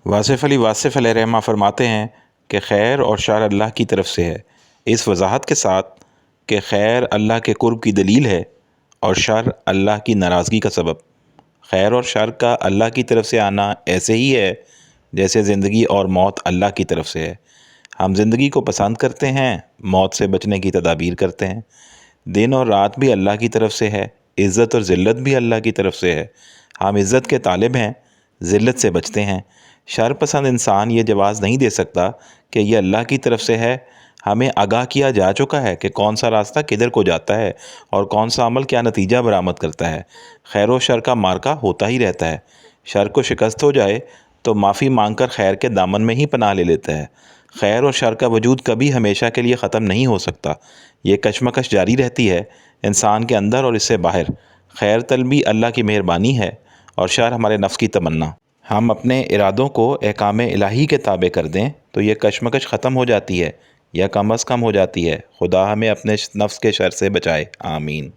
واصف علی واصف علیہ رحمہ فرماتے ہیں کہ خیر اور شر اللہ کی طرف سے ہے، اس وضاحت کے ساتھ کہ خیر اللہ کے قرب کی دلیل ہے اور شر اللہ کی ناراضگی کا سبب۔ خیر اور شر کا اللہ کی طرف سے آنا ایسے ہی ہے جیسے زندگی اور موت اللہ کی طرف سے ہے۔ ہم زندگی کو پسند کرتے ہیں، موت سے بچنے کی تدابیر کرتے ہیں۔ دن اور رات بھی اللہ کی طرف سے ہے، عزت اور ذلت بھی اللہ کی طرف سے ہے۔ ہم عزت کے طالب ہیں، ذلت سے بچتے ہیں۔ شر پسند انسان یہ جواز نہیں دے سکتا کہ یہ اللہ کی طرف سے ہے۔ ہمیں آگاہ کیا جا چکا ہے کہ کون سا راستہ کدھر کو جاتا ہے اور کون سا عمل کیا نتیجہ برآمد کرتا ہے۔ خیر و شر کا معرکہ ہوتا ہی رہتا ہے۔ شر کو شکست ہو جائے تو معافی مانگ کر خیر کے دامن میں ہی پناہ لے لیتا ہے۔ خیر اور شر کا وجود کبھی ہمیشہ کے لیے ختم نہیں ہو سکتا، یہ کشمکش جاری رہتی ہے انسان کے اندر اور اس سے باہر۔ خیر طلبی اللہ کی مہربانی ہے اور شر ہمارے نفس کی تمنا۔ ہم اپنے ارادوں کو احکام الہی کے تابع کر دیں تو یہ کشمکش ختم ہو جاتی ہے یا کم از کم ہو جاتی ہے۔ خدا ہمیں اپنے نفس کے شر سے بچائے، آمین۔